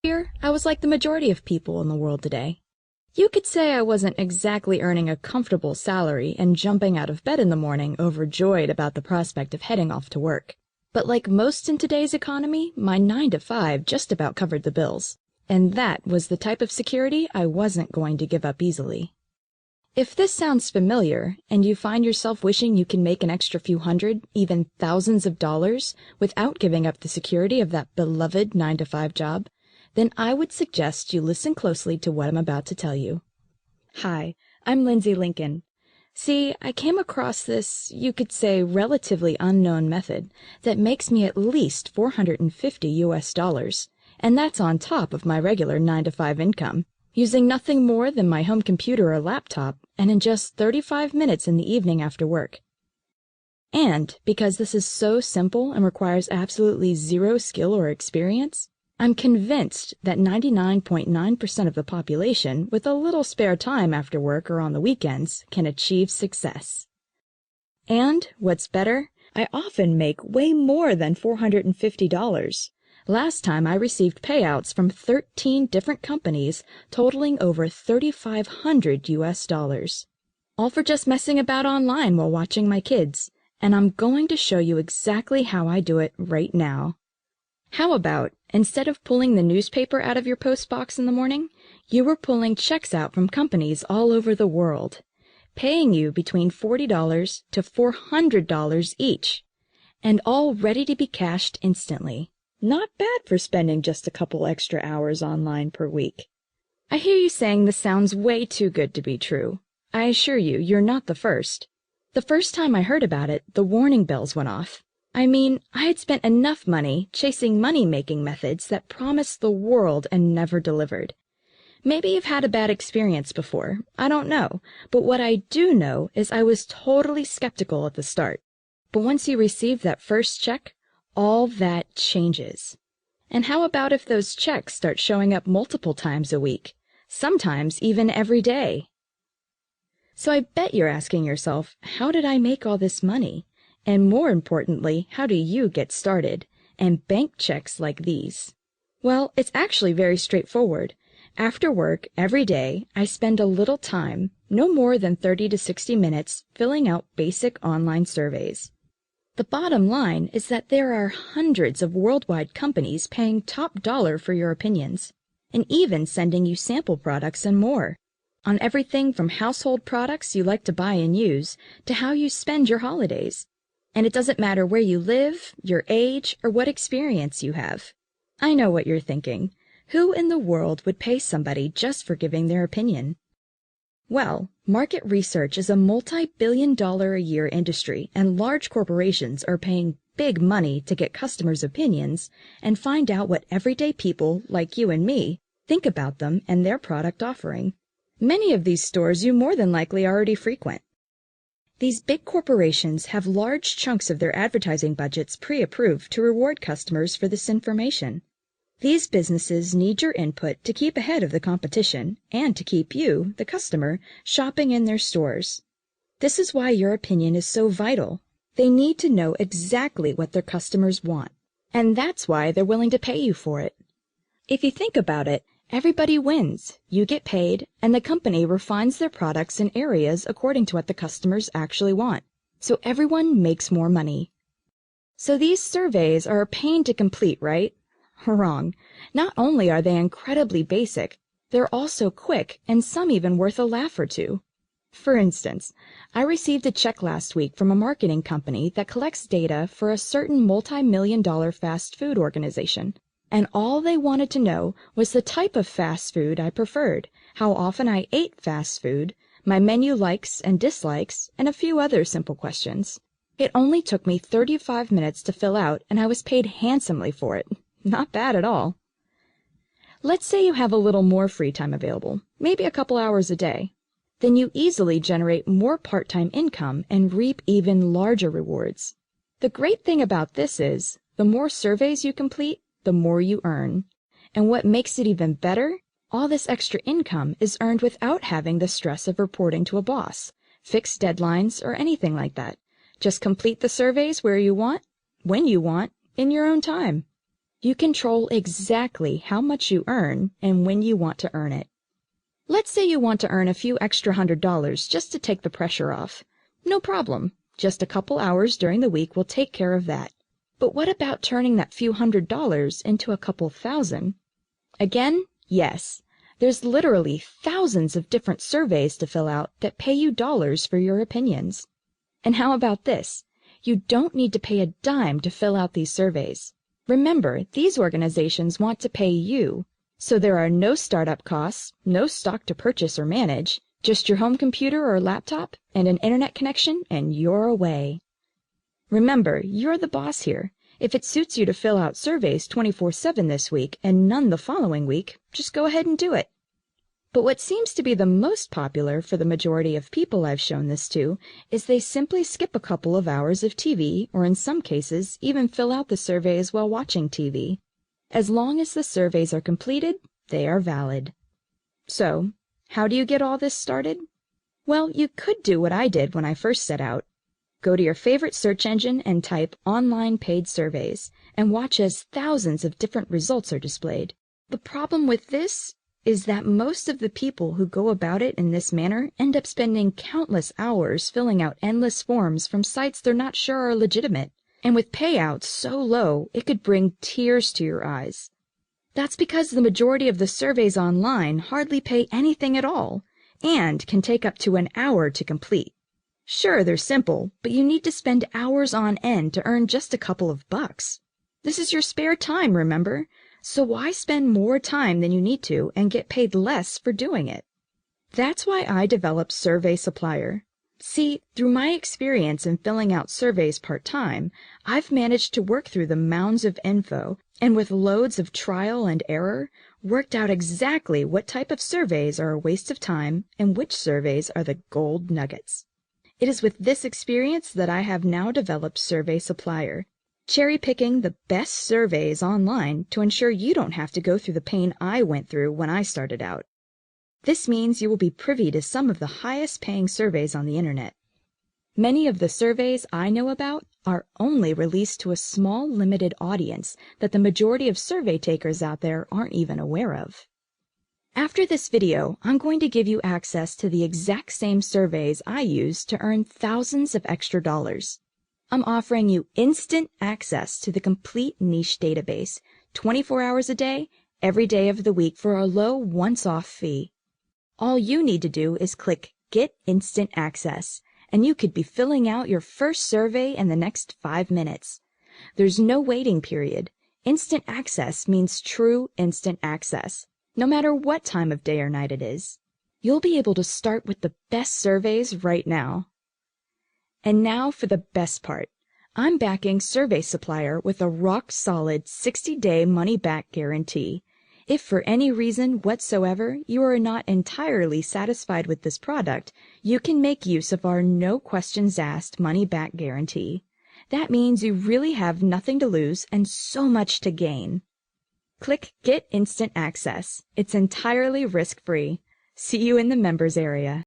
Here, I was like the majority of people in the world today. You could say I wasn't exactly earning a comfortable salary and jumping out of bed in the morning overjoyed about the prospect of heading off to work. But like most in today's economy, my 9 to 5 just about covered the bills. And that was the type of security I wasn't going to give up easily. If this sounds familiar, and you find yourself wishing you can make an extra few hundred, even thousands of dollars without giving up the security of that beloved 9 to 5 job, then I would suggest you listen closely to what I'm about to tell you. Hi, I'm Lindsay Lincoln. See, I came across this, you could say, relatively unknown method that makes me at least $450, and that's on top of my regular 9 to 5 income, using nothing more than my home computer or laptop, and in just 35 minutes in the evening after work. And because this is so simple and requires absolutely zero skill or experience, I'm convinced that 99.9% of the population with a little spare time after work or on the weekends can achieve success. And, what's better, I often make way more than $450. Last time I received payouts from 13 different companies totaling over $3,500. All for just messing about online while watching my kids, and I'm going to show you exactly how I do it right now. How about, instead of pulling the newspaper out of your post box in the morning, you were pulling checks out from companies all over the world, paying you between $40 to $400 each, and all ready to be cashed instantly. Not bad for spending just a couple extra hours online per week. I hear you saying this sounds way too good to be true. I assure you, you're not the first. The first time I heard about it, the warning bells went off. I mean, I had spent enough money chasing money-making methods that promised the world and never delivered. Maybe you've had a bad experience before. I don't know. But what I do know is I was totally skeptical at the start. But once you receive that first check, all that changes. And how about if those checks start showing up multiple times a week, sometimes even every day? So I bet you're asking yourself, how did I make all this money? And more importantly, how do you get started and bank checks like these? Well, it's actually very straightforward. After work, every day, I spend a little time, no more than 30 to 60 minutes, filling out basic online surveys. The bottom line is that there are hundreds of worldwide companies paying top dollar for your opinions, and even sending you sample products and more, on everything from household products you like to buy and use to how you spend your holidays. And it doesn't matter where you live, your age, or what experience you have. I know what you're thinking. Who in the world would pay somebody just for giving their opinion? Well, market research is a multi-billion-dollar-a-year industry, and large corporations are paying big money to get customers' opinions and find out what everyday people, like you and me, think about them and their product offering. Many of these stores you more than likely already frequent. These big corporations have large chunks of their advertising budgets pre-approved to reward customers for this information. These businesses need your input to keep ahead of the competition and to keep you, the customer, shopping in their stores. This is why your opinion is so vital. They need to know exactly what their customers want, and that's why they're willing to pay you for it. If you think about it, everybody wins. You get paid, and the company refines their products in areas according to what the customers actually want. So everyone makes more money. So these surveys are a pain to complete, right? Wrong. Not only are they incredibly basic, they're also quick and some even worth a laugh or two. For instance, I received a check last week from a marketing company that collects data for a certain multi-million-dollar fast food organization. And all they wanted to know was the type of fast food I preferred, how often I ate fast food, my menu likes and dislikes, and a few other simple questions. It only took me 35 minutes to fill out, and I was paid handsomely for it. Not bad at all. Let's say you have a little more free time available, maybe a couple hours a day. Then you easily generate more part-time income and reap even larger rewards. The great thing about this is, the more surveys you complete, the more you earn. And what makes it even better? All this extra income is earned without having the stress of reporting to a boss, fixed deadlines, or anything like that. Just complete the surveys where you want, when you want, in your own time. You control exactly how much you earn and when you want to earn it. Let's say you want to earn a few extra $100 just to take the pressure off. No problem. Just a couple hours during the week will take care of that. But what about turning that few $100s into a couple thousand? Again, yes. There's literally thousands of different surveys to fill out that pay you dollars for your opinions. And how about this? You don't need to pay a dime to fill out these surveys. Remember, these organizations want to pay you, so there are no startup costs, no stock to purchase or manage, just your home computer or laptop and an internet connection, and you're away. Remember, you're the boss here. If it suits you to fill out surveys 24/7 this week and none the following week, just go ahead and do it. But what seems to be the most popular for the majority of people I've shown this to is they simply skip a couple of hours of TV, or in some cases, even fill out the surveys while watching TV. As long as the surveys are completed, they are valid. So, how do you get all this started? Well, you could do what I did when I first set out. Go to your favorite search engine and type online paid surveys, and watch as thousands of different results are displayed. The problem with this is that most of the people who go about it in this manner end up spending countless hours filling out endless forms from sites they're not sure are legitimate, and with payouts so low it could bring tears to your eyes. That's because the majority of the surveys online hardly pay anything at all, and can take up to an hour to complete. Sure, they're simple, but you need to spend hours on end to earn just a couple of bucks. This is your spare time, remember? So why spend more time than you need to and get paid less for doing it? That's why I developed Survey Supplier. See, through my experience in filling out surveys part-time, I've managed to work through the mounds of info and with loads of trial and error, worked out exactly what type of surveys are a waste of time and which surveys are the gold nuggets. It is with this experience that I have now developed Survey Supplier, cherry-picking the best surveys online to ensure you don't have to go through the pain I went through when I started out. This means you will be privy to some of the highest-paying surveys on the internet. Many of the surveys I know about are only released to a small, limited audience that the majority of survey takers out there aren't even aware of. After this video, I'm going to give you access to the exact same surveys I use to earn thousands of extra dollars. I'm offering you instant access to the complete niche database, 24 hours a day, every day of the week for a low once-off fee. All you need to do is click Get Instant Access, and you could be filling out your first survey in the next 5 minutes. There's no waiting period. Instant access means true instant access, no matter what time of day or night it is. You'll be able to start with the best surveys right now. And now for the best part. I'm backing Survey Supplier with a rock-solid 60-day money-back guarantee. If for any reason whatsoever you are not entirely satisfied with this product, you can make use of our no-questions-asked money-back guarantee. That means you really have nothing to lose and so much to gain. Click Get Instant Access. It's entirely risk-free. See you in the members area.